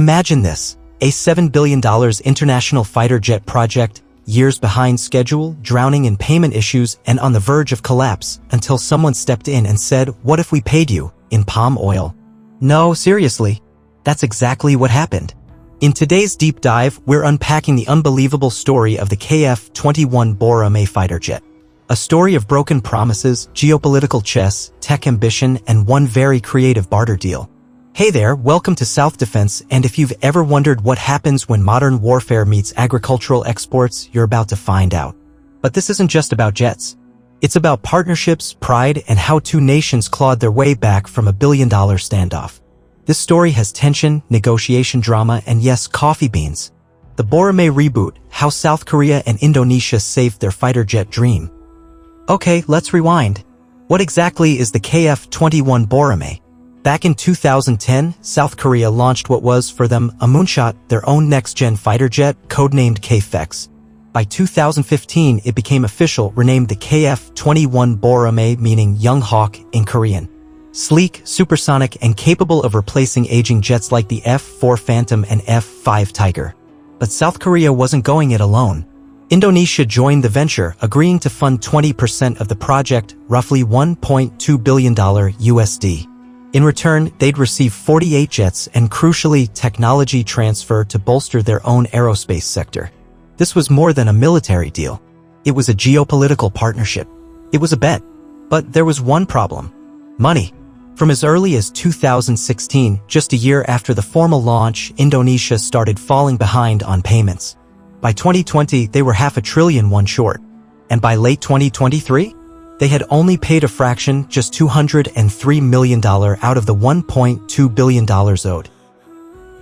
Imagine this, a $7 billion international fighter jet project, years behind schedule, drowning in payment issues, and on the verge of collapse, until someone stepped in and said, "What if we paid you in palm oil?" No, seriously. That's exactly what happened. In today's deep dive, we're unpacking the unbelievable story of the KF-21 Boramae fighter jet. A story of broken promises, geopolitical chess, tech ambition, and one very creative barter deal. Hey there, welcome to South Defense, and if you've ever wondered what happens when modern warfare meets agricultural exports, you're about to find out. But this isn't just about jets. It's about partnerships, pride, and how two nations clawed their way back from a billion-dollar standoff. This story has tension, negotiation drama, and yes, coffee beans. The Boramae reboot, how South Korea and Indonesia saved their fighter jet dream. Okay, let's rewind. What exactly is the KF-21 Boramae? Back in 2010, South Korea launched what was, for them, a moonshot, their own next-gen fighter jet, codenamed KF-21. By 2015, it became official, renamed the KF-21 Boramae, meaning Young Hawk in Korean. Sleek, supersonic, and capable of replacing aging jets like the F-4 Phantom and F-5 Tiger. But South Korea wasn't going it alone. Indonesia joined the venture, agreeing to fund 20% of the project, roughly $1.2 billion USD. In return, they'd receive 48 jets and, crucially, technology transfer to bolster their own aerospace sector. This was more than a military deal. It was a geopolitical partnership. It was a bet. But there was one problem. Money. From as early as 2016, just a year after the formal launch, Indonesia started falling behind on payments. By 2020, they were $500 billion short. And by late 2023, they had only paid a fraction, just $203 million out of the $1.2 billion owed.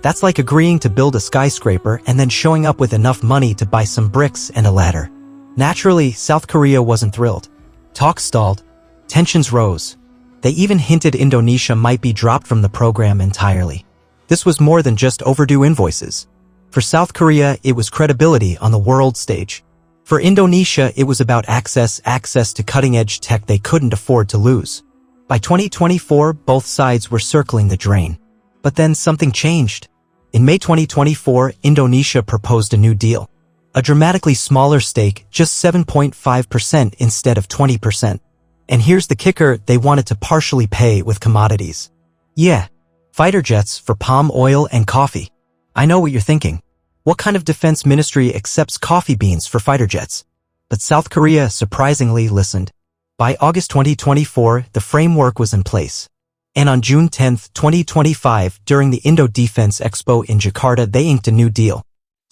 That's like agreeing to build a skyscraper and then showing up with enough money to buy some bricks and a ladder. Naturally, South Korea wasn't thrilled. Talks stalled. Tensions rose. They even hinted Indonesia might be dropped from the program entirely. This was more than just overdue invoices. For South Korea, it was credibility on the world stage. For Indonesia, it was about access to cutting-edge tech they couldn't afford to lose. By 2024, both sides were circling the drain. But then something changed. In May 2024, Indonesia proposed a new deal. A dramatically smaller stake, just 7.5% instead of 20%. And here's the kicker, they wanted to partially pay with commodities. Yeah, fighter jets for palm oil and coffee. I know what you're thinking. What kind of defense ministry accepts coffee beans for fighter jets? But South Korea surprisingly listened. By August 2024, the framework was in place. And on June 10, 2025, during the Indo-Defense Expo in Jakarta, they inked a new deal.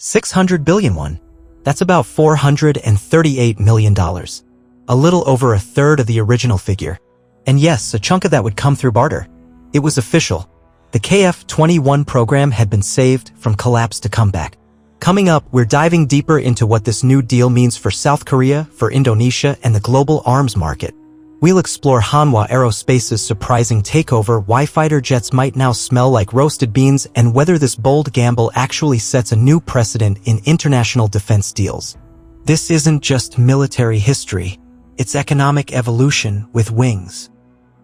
$600 billion. That's about $438 million. A little over a third of the original figure. And yes, a chunk of that would come through barter. It was official. The KF-21 program had been saved from collapse to comeback. Coming up, we're diving deeper into what this new deal means for South Korea, for Indonesia, and the global arms market. We'll explore Hanwha Aerospace's surprising takeover, why fighter jets might now smell like roasted beans, and whether this bold gamble actually sets a new precedent in international defense deals. This isn't just military history. It's economic evolution with wings.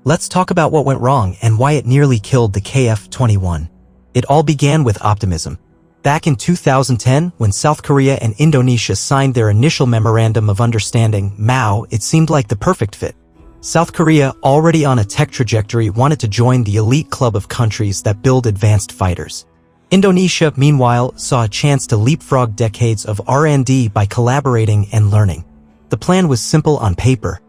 Let's talk about what went wrong and why it nearly killed the KF-21. It all began with optimism. Back in 2010, when South Korea and Indonesia signed their initial Memorandum of Understanding, MOU, it seemed like the perfect fit. South Korea, already on a tech trajectory, wanted to join the elite club of countries that build advanced fighters. Indonesia, meanwhile, saw a chance to leapfrog decades of R&D by collaborating and learning. The plan was simple on paper.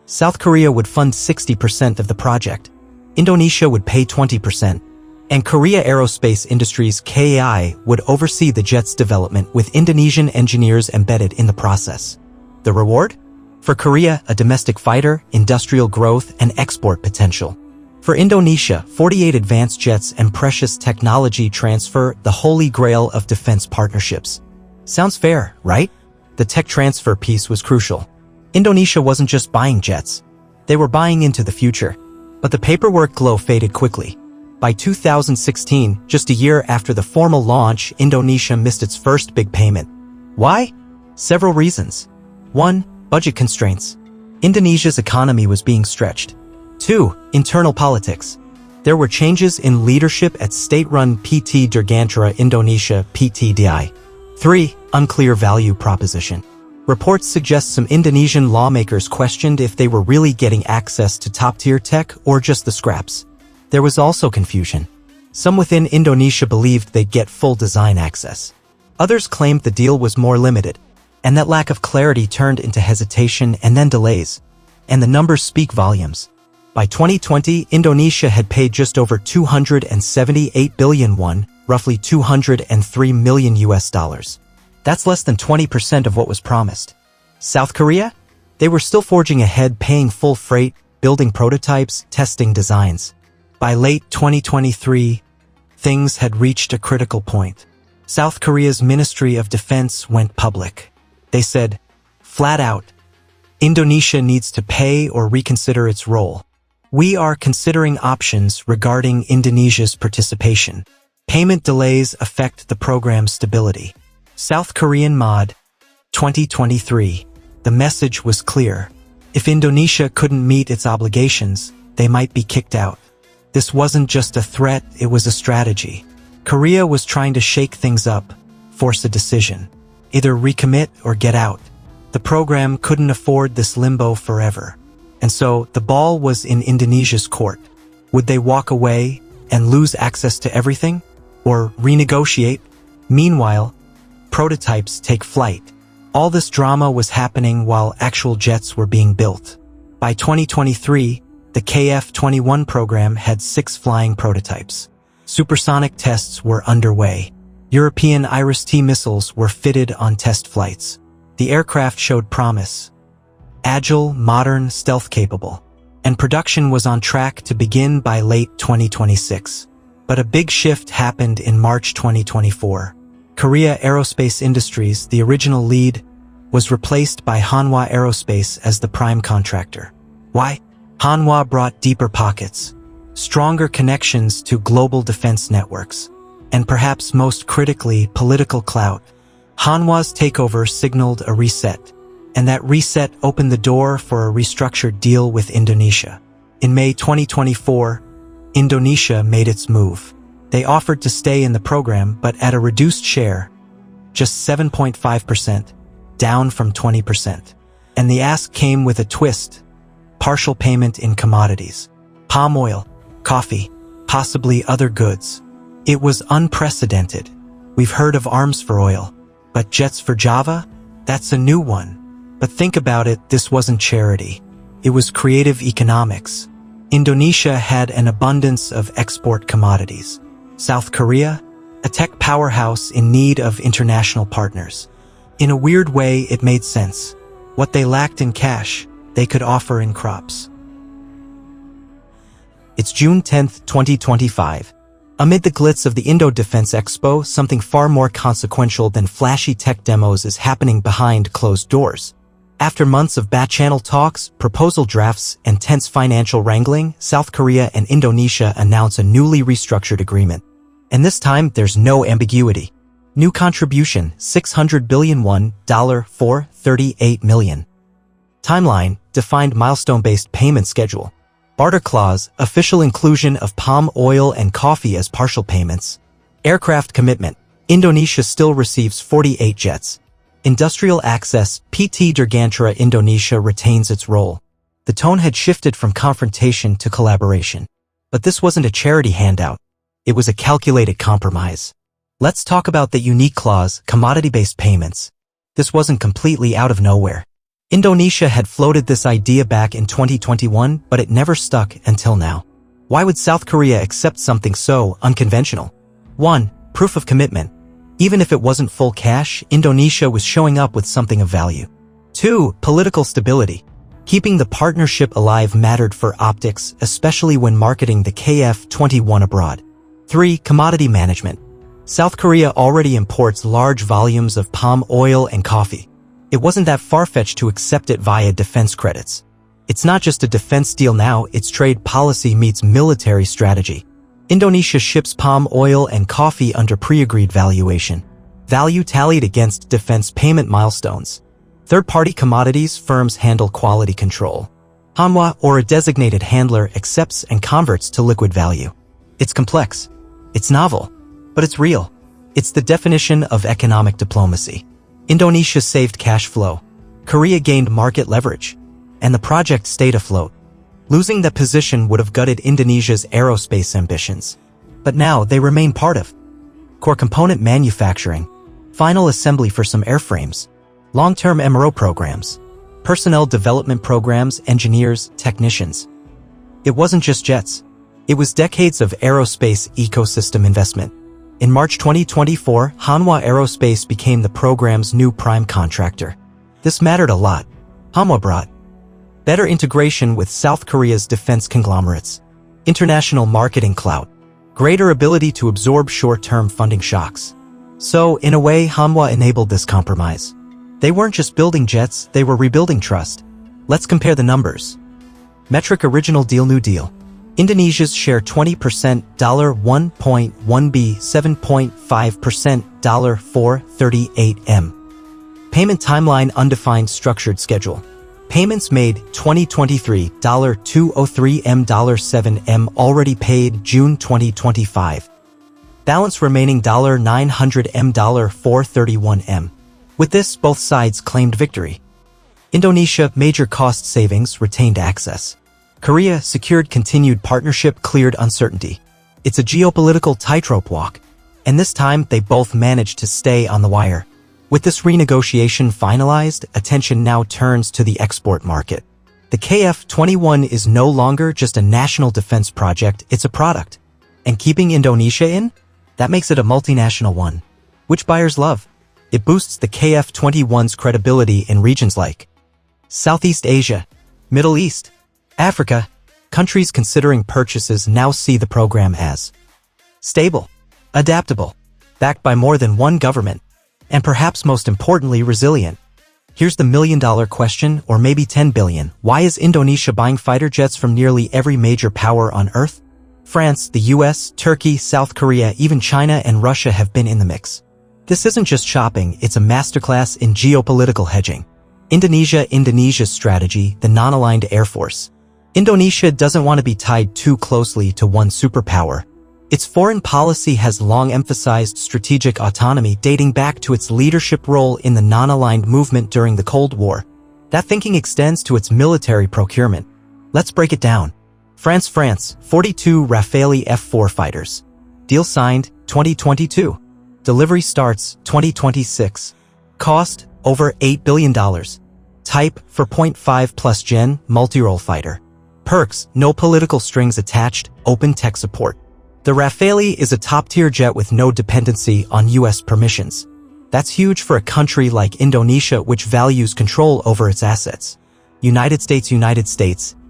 South Korea would fund 60% of the project. Indonesia would pay 20%. And Korea Aerospace Industries (KAI) would oversee the jet's development with Indonesian engineers embedded in the process. The reward? For Korea, a domestic fighter, industrial growth, and export potential. For Indonesia, 48 advanced jets and precious technology transfer, the holy grail of defense partnerships. Sounds fair, right? The tech transfer piece was crucial. Indonesia wasn't just buying jets. They were buying into the future. But the paperwork glow faded quickly. By 2016, just a year after the formal launch, Indonesia missed its first big payment. Why? Several reasons. 1. Budget constraints. Indonesia's economy was being stretched. 2. Internal politics. There were changes in leadership at state-run PT Dirgantara Indonesia (PTDI). 3. Unclear value proposition. Reports suggest some Indonesian lawmakers questioned if they were really getting access to top-tier tech or just the scraps. There was also confusion. Some within Indonesia believed they'd get full design access. Others claimed the deal was more limited, and that lack of clarity turned into hesitation and then delays. And the numbers speak volumes. By 2020, Indonesia had paid just over 278 billion won, roughly $203 million US. That's less than 20% of what was promised. South Korea? They were still forging ahead, paying full freight, building prototypes, testing designs. By late 2023, things had reached a critical point. South Korea's Ministry of Defense went public. They said, flat out, Indonesia needs to pay or reconsider its role. We are considering options regarding Indonesia's participation. Payment delays affect the program's stability. South Korean Mod 2023. The message was clear. If Indonesia couldn't meet its obligations, they might be kicked out. This wasn't just a threat, it was a strategy. Korea was trying to shake things up, force a decision. Either recommit or get out. The program couldn't afford this limbo forever. And so, the ball was in Indonesia's court. Would they walk away and lose access to everything? Or renegotiate? Meanwhile, prototypes take flight. All this drama was happening while actual jets were being built. By 2023, the KF-21 program had 6 flying prototypes. Supersonic tests were underway. European Iris-T missiles were fitted on test flights. The aircraft showed promise. Agile, modern, stealth-capable. And production was on track to begin by late 2026. But a big shift happened in March 2024. Hanwha Aerospace Industries, the original lead, was replaced by Hanwha Aerospace as the prime contractor. Why? Hanwha brought deeper pockets, stronger connections to global defense networks, and perhaps most critically, political clout. Hanwha's takeover signaled a reset, and that reset opened the door for a restructured deal with Indonesia. In May 2024, Indonesia made its move. They offered to stay in the program, but at a reduced share, just 7.5%, down from 20%. And the ask came with a twist: partial payment in commodities. Palm oil, coffee, possibly other goods. It was unprecedented. We've heard of arms for oil, but jets for Java? That's a new one. But think about it, this wasn't charity. It was creative economics. Indonesia had an abundance of export commodities. South Korea? A tech powerhouse in need of international partners. In a weird way, it made sense. What they lacked in cash, they could offer in crops. It's June 10, 2025. Amid the glitz of the Indo Defense Expo, something far more consequential than flashy tech demos is happening behind closed doors. After months of back-channel talks, proposal drafts, and tense financial wrangling, South Korea and Indonesia announce a newly restructured agreement. And this time, there's no ambiguity. New contribution, 600 billion won, $438 million. Timeline, defined milestone-based payment schedule. Barter clause, official inclusion of palm oil and coffee as partial payments. Aircraft commitment, Indonesia still receives 48 jets. Industrial access, PT Dirgantara Indonesia retains its role. The tone had shifted from confrontation to collaboration. But this wasn't a charity handout. It was a calculated compromise. Let's talk about the unique clause, commodity-based payments. This wasn't completely out of nowhere. Indonesia had floated this idea back in 2021, but it never stuck until now. Why would South Korea accept something so unconventional? 1. Proof of commitment. Even if it wasn't full cash, Indonesia was showing up with something of value. 2. Political stability. Keeping the partnership alive mattered for optics, especially when marketing the KF-21 abroad. 3. Commodity management. South Korea already imports large volumes of palm oil and coffee. It wasn't that far-fetched to accept it via defense credits. It's not just a defense deal now, it's trade policy meets military strategy. Indonesia ships palm oil and coffee under pre-agreed valuation. Value tallied against defense payment milestones. Third-party commodities firms handle quality control. Hanwha, or a designated handler, accepts and converts to liquid value. It's complex. It's novel. But it's real. It's the definition of economic diplomacy. Indonesia saved cash flow. Korea gained market leverage. And the project stayed afloat. Losing that position would have gutted Indonesia's aerospace ambitions. But now they remain part of core component manufacturing, final assembly for some airframes, long-term MRO programs, personnel development programs, engineers, technicians. It wasn't just jets. It was decades of aerospace ecosystem investment. In March 2024, Hanwha Aerospace became the program's new prime contractor. This mattered a lot. Hanwha brought better integration with South Korea's defense conglomerates, international marketing clout, greater ability to absorb short-term funding shocks. So, in a way, Hanwha enabled this compromise. They weren't just building jets, they were rebuilding trust. Let's compare the numbers. Metric original deal new deal. Indonesia's share 20%, $1.1 b, 7.5%, $438 m. Payment timeline undefined structured schedule. Payments made 2023, $203 m, $7 m already paid June 2025. Balance remaining $900 m, $431 m. With this, both sides claimed victory. Indonesia, major cost savings, retained access. Korea, secured continued partnership, cleared uncertainty. It's a geopolitical tightrope walk. And this time, they both managed to stay on the wire. With this renegotiation finalized, attention now turns to the export market. The KF-21 is no longer just a national defense project, it's a product. And keeping Indonesia in? That makes it a multinational one. Which buyers love. It boosts the KF-21's credibility in regions like Southeast Asia, Middle East, Africa. Countries considering purchases now see the program as stable, adaptable, backed by more than one government, and perhaps most importantly, resilient. Here's the million-dollar question, or maybe 10 billion. Why is Indonesia buying fighter jets from nearly every major power on Earth? France, the US, Turkey, South Korea, even China and Russia have been in the mix. This isn't just shopping, it's a masterclass in geopolitical hedging. Indonesia's strategy, the non-aligned Air Force. Indonesia doesn't want to be tied too closely to one superpower. Its foreign policy has long emphasized strategic autonomy dating back to its leadership role in the non-aligned movement during the Cold War. That thinking extends to its military procurement. Let's break it down. France, 42 Rafale F-4 fighters. Deal signed, 2022. Delivery starts, 2026. Cost, over $8 billion. Type, 4.5 plus gen, multi-role fighter. Perks, no political strings attached, open tech support. The Rafale is a top-tier jet with no dependency on US permissions. That's huge for a country like Indonesia, which values control over its assets. United States,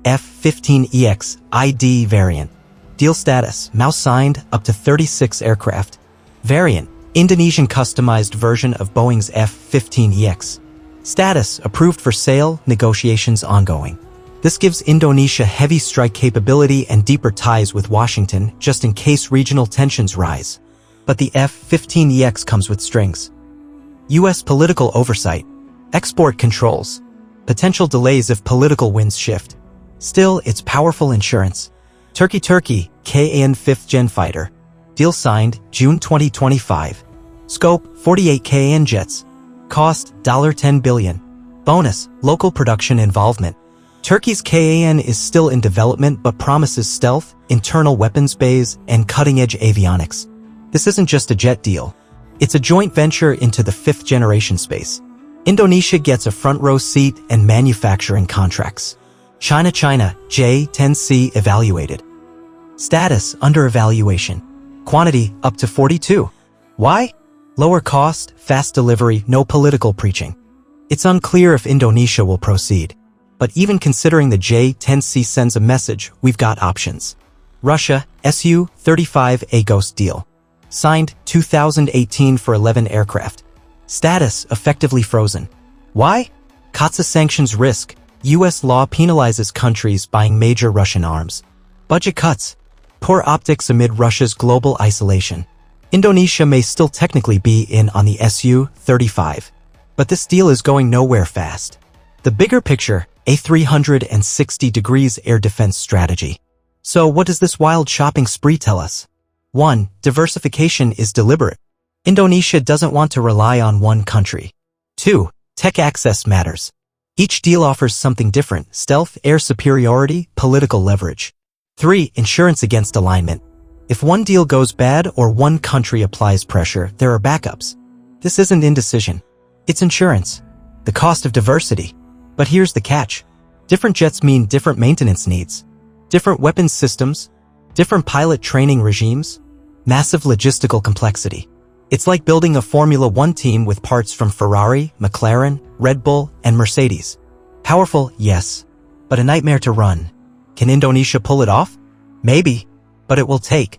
F-15EX, ID variant. Deal status, mouse signed, up to 36 aircraft. Variant, Indonesian customized version of Boeing's F-15EX. Status, approved for sale, negotiations ongoing. This gives Indonesia heavy strike capability and deeper ties with Washington, just in case regional tensions rise. But the F-15EX comes with strings. US political oversight, export controls, potential delays if political winds shift. Still, it's powerful insurance. Turkey, KAN 5th Gen Fighter. Deal signed, June 2025. Scope, 48 KAN jets. Cost, $10 billion. Bonus, local production involvement. Turkey's KAN is still in development but promises stealth, internal weapons bays, and cutting-edge avionics. This isn't just a jet deal. It's a joint venture into the 5th generation space. Indonesia gets a front-row seat and manufacturing contracts. China, J-10C evaluated. Status, under evaluation. Quantity, up to 42. Why? Lower cost, fast delivery, no political preaching. It's unclear if Indonesia will proceed. But even considering the J-10C sends a message, we've got options. Russia, Su-35A Ghost deal. Signed, 2018 for 11 aircraft. Status, effectively frozen. Why? COTSA sanctions risk. US law penalizes countries buying major Russian arms. Budget cuts. Poor optics amid Russia's global isolation. Indonesia may still technically be in on the Su-35. But this deal is going nowhere fast. The bigger picture, a 360 degrees air defense strategy. So what does this wild shopping spree tell us? 1. Diversification is deliberate. Indonesia doesn't want to rely on one country. 2. Tech access matters. Each deal offers something different: stealth, air superiority, political leverage. 3. Insurance against alignment. If one deal goes bad or one country applies pressure, there are backups. This isn't indecision. It's insurance. The cost of diversity. But here's the catch. Different jets mean different maintenance needs. Different weapons systems. Different pilot training regimes. Massive logistical complexity. It's like building a Formula One team with parts from Ferrari, McLaren, Red Bull, and Mercedes. Powerful, yes, but a nightmare to run. Can Indonesia pull it off? Maybe, but it will take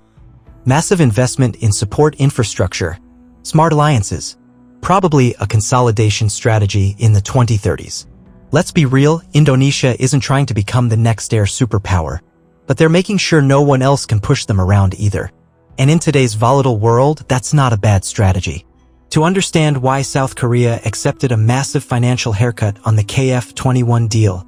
massive investment in support infrastructure, smart alliances, probably a consolidation strategy in the 2030s. Let's be real, Indonesia isn't trying to become the next air superpower, but they're making sure no one else can push them around either. And in today's volatile world, that's not a bad strategy. To understand why South Korea accepted a massive financial haircut on the KF-21 deal,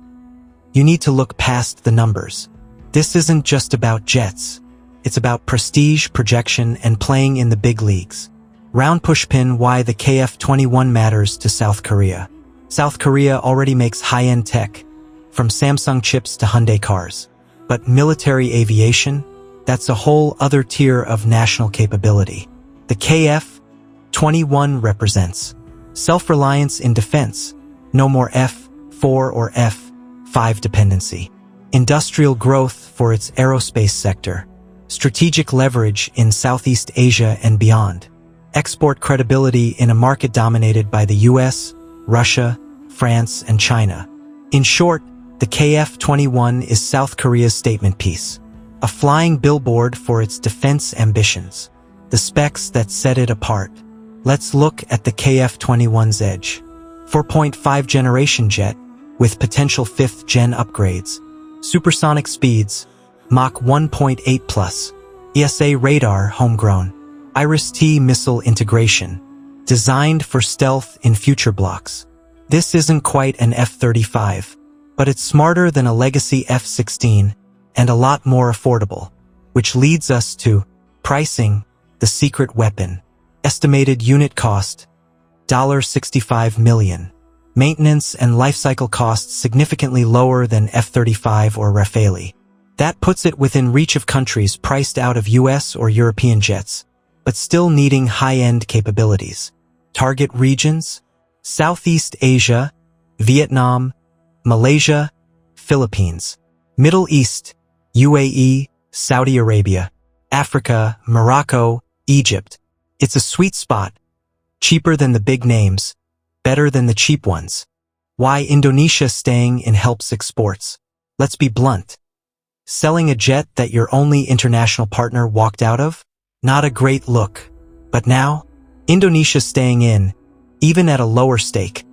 you need to look past the numbers. This isn't just about jets. It's about prestige, projection, and playing in the big leagues. Round pushpin why the KF-21 matters to South Korea. South Korea already makes high-end tech, from Samsung chips to Hyundai cars. But military aviation? That's a whole other tier of national capability. The KF-21 represents self-reliance in defense, no more F-4 or F-5 dependency, industrial growth for its aerospace sector, strategic leverage in Southeast Asia and beyond, export credibility in a market dominated by the US, Russia, France, and China. In short, the KF-21 is South Korea's statement piece. A flying billboard for its defense ambitions. The specs that set it apart. Let's look at the KF-21's edge. 4.5 generation jet, with potential 5th gen upgrades. Supersonic speeds, Mach 1.8 plus. ESA radar homegrown. Iris-T missile integration. Designed for stealth in future blocks. This isn't quite an F-35, but it's smarter than a legacy F-16, and a lot more affordable, which leads us to pricing, the secret weapon. Estimated unit cost, $65 million. Maintenance and lifecycle costs significantly lower than F-35 or Rafale. That puts it within reach of countries priced out of US or European jets, but still needing high-end capabilities. Target regions: Southeast Asia, Vietnam, Malaysia, Philippines, Middle East, UAE, Saudi Arabia, Africa, Morocco, Egypt. It's a sweet spot. Cheaper than the big names, better than the cheap ones. Why Indonesia staying in helps exports? Let's be blunt. Selling a jet that your only international partner walked out of? Not a great look. But now, Indonesia staying in, even at a lower stake,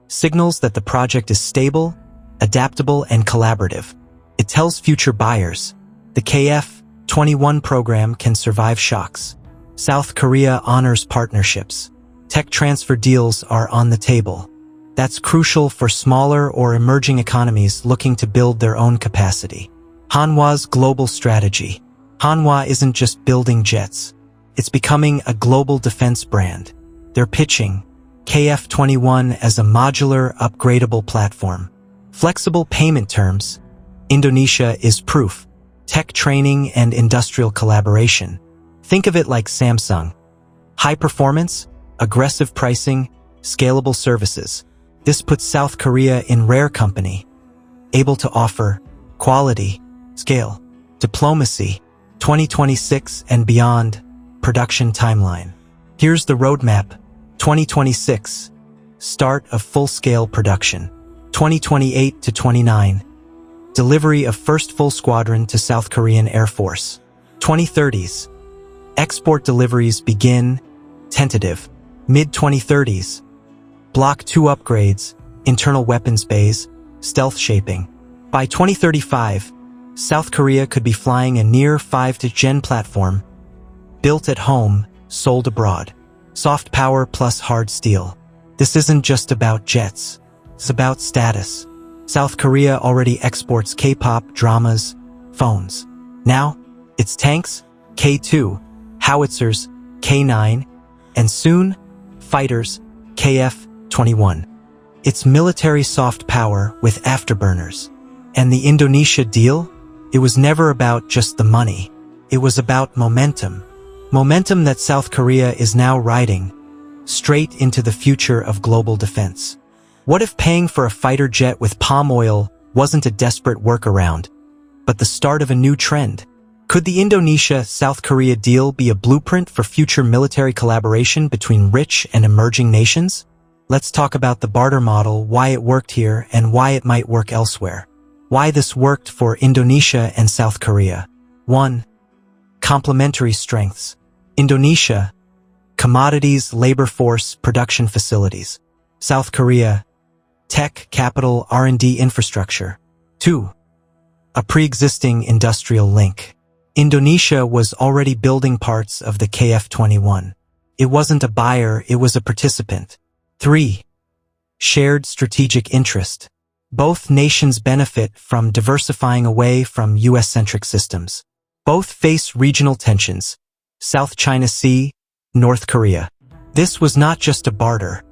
signals that the project is stable, adaptable, and collaborative. It tells future buyers, the KF-21 program can survive shocks. South Korea honors partnerships. Tech transfer deals are on the table. That's crucial for smaller or emerging economies looking to build their own capacity. Hanwha's global strategy. Hanwha isn't just building jets. It's becoming a global defense brand. They're pitching KF-21 as a modular, upgradable platform. Flexible payment terms. Indonesia is proof. Tech training and industrial collaboration. Think of it like Samsung. High performance, aggressive pricing, scalable services. This puts South Korea in rare company, able to offer quality, scale, diplomacy, 2026 and beyond, production timeline. Here's the roadmap. 2026, start of full-scale production. 2028 to 29, delivery of first full squadron to South Korean Air Force. 2030s, export deliveries begin, tentative. Mid-2030s, Block 2 upgrades, internal weapons bays, stealth shaping. By 2035, South Korea could be flying a near 5th-gen platform, built at home, sold abroad. Soft power plus hard steel. This isn't just about jets. It's about status. South Korea already exports K-pop, dramas, phones. Now, it's tanks, K2, howitzers, K9, and soon, fighters, KF-21. It's military soft power with afterburners. And the Indonesia deal? It was never about just the money. It was about momentum. Momentum that South Korea is now riding straight into the future of global defense. What if paying for a fighter jet with palm oil wasn't a desperate workaround, but the start of a new trend? Could the Indonesia-South Korea deal be a blueprint for future military collaboration between rich and emerging nations? Let's talk about the barter model, why it worked here and why it might work elsewhere. Why this worked for Indonesia and South Korea. 1. Complementary strengths. Indonesia, commodities, labor force, production facilities. South Korea, tech, capital, R&D infrastructure. 2. A pre-existing industrial link. Indonesia was already building parts of the KF-21. It wasn't a buyer, it was a participant. 3. Shared strategic interest. Both nations benefit from diversifying away from US-centric systems. Both face regional tensions. South China Sea, North Korea. This was not just a barter.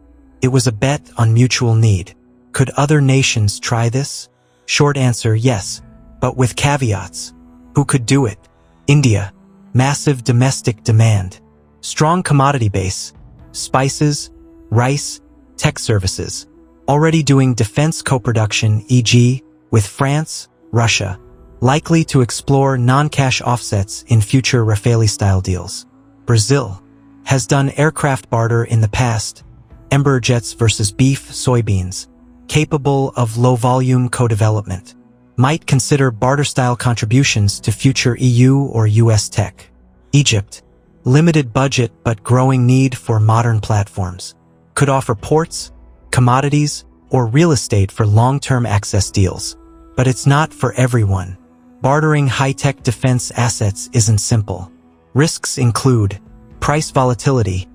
It was a bet on mutual need. Could other nations try this? Short answer, yes, but with caveats. Who could do it? India. Massive domestic demand. Strong commodity base. Spices, rice, tech services. Already doing defense co-production, e.g., with France, Russia. Likely to explore non-cash offsets in future Rafale-style deals. Brazil has done aircraft barter in the past. Embraer jets versus beef, soybeans. Capable of low-volume co-development. Might consider barter-style contributions to future EU or US tech. Egypt. Limited budget but growing need for modern platforms. Could offer ports, commodities, or real estate for long-term access deals. But it's not for everyone. Bartering high-tech defense assets isn't simple. Risks include price volatility.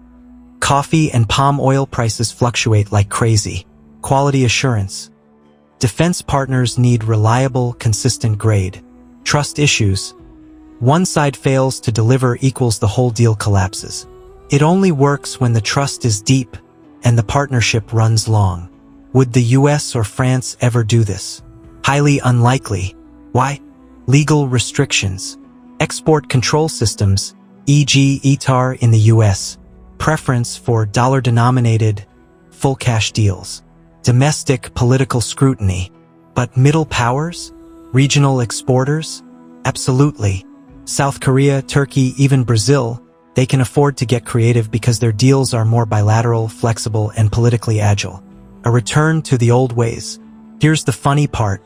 Coffee and palm oil prices fluctuate like crazy. Quality assurance. Defense partners need reliable, consistent grade. Trust issues. One side fails to deliver equals the whole deal collapses. It only works when the trust is deep and the partnership runs long. Would the US or France ever do this? Highly unlikely. Why? Legal restrictions. Export control systems, e.g. ETAR in the US. Preference for dollar-denominated, full cash deals. Domestic political scrutiny. But middle powers? Regional exporters? Absolutely. South Korea, Turkey, even Brazil, they can afford to get creative because their deals are more bilateral, flexible, and politically agile. A return to the old ways. Here's the funny part.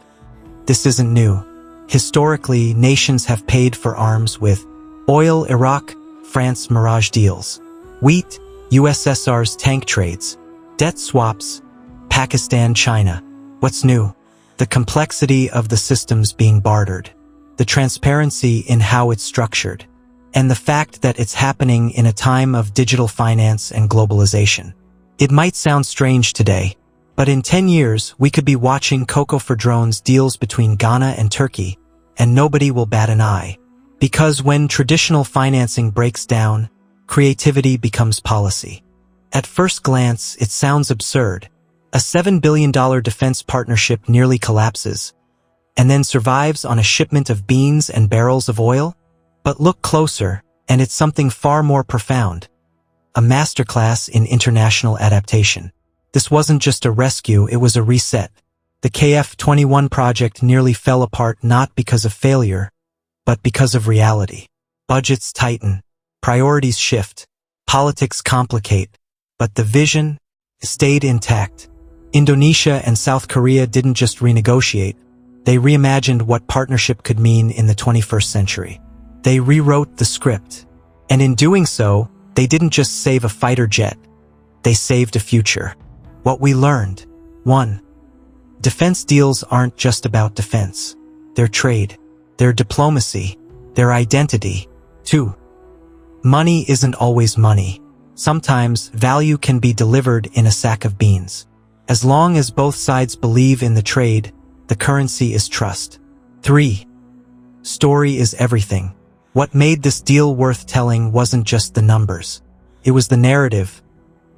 This isn't new. Historically, nations have paid for arms with oil, Iraq, France, Mirage deals. Wheat, USSR's tank trades. Debt swaps, Pakistan, China. What's new? The complexity of the systems being bartered. The transparency in how it's structured. And the fact that it's happening in a time of digital finance and globalization. It might sound strange today, but in 10 years, we could be watching Cocoa for Drones deals between Ghana and Turkey, and nobody will bat an eye. Because when traditional financing breaks down, creativity becomes policy. At first glance, it sounds absurd. A $7 billion defense partnership nearly collapses, and then survives on a shipment of beans and barrels of oil? But look closer, and it's something far more profound. A masterclass in international adaptation. This wasn't just a rescue, it was a reset. The KF-21 project nearly fell apart not because of failure, but because of reality. Budgets tighten, priorities shift, politics complicate, but the vision stayed intact. Indonesia and South Korea didn't just renegotiate, they reimagined what partnership could mean in the 21st century. They rewrote the script, and in doing so, they didn't just save a fighter jet, they saved a future. What we learned. 1. Defense deals aren't just about defense. They're trade, they're diplomacy, their identity. 2. Money isn't always money. Sometimes value can be delivered in a sack of beans. As long as both sides believe in the trade, the currency is trust. 3. Story is everything. What made this deal worth telling wasn't just the numbers. It was the narrative.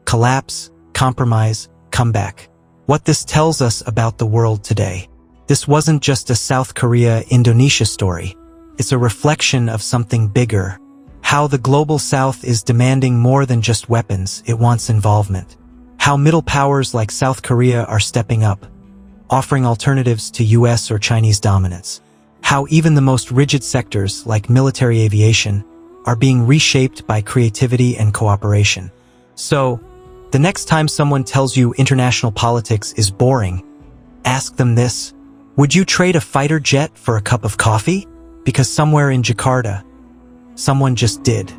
Collapse, compromise, comeback. What this tells us about the world today. This wasn't just a South Korea-Indonesia story. It's a reflection of something bigger. How the global South is demanding more than just weapons, it wants involvement. How middle powers like South Korea are stepping up, offering alternatives to US or Chinese dominance. How even the most rigid sectors, like military aviation, are being reshaped by creativity and cooperation. So, the next time someone tells you international politics is boring, ask them this: would you trade a fighter jet for a cup of coffee? Because somewhere in Jakarta, someone just did.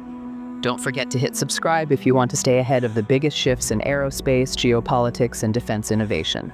Don't forget to hit subscribe if you want to stay ahead of the biggest shifts in aerospace, geopolitics, and defense innovation.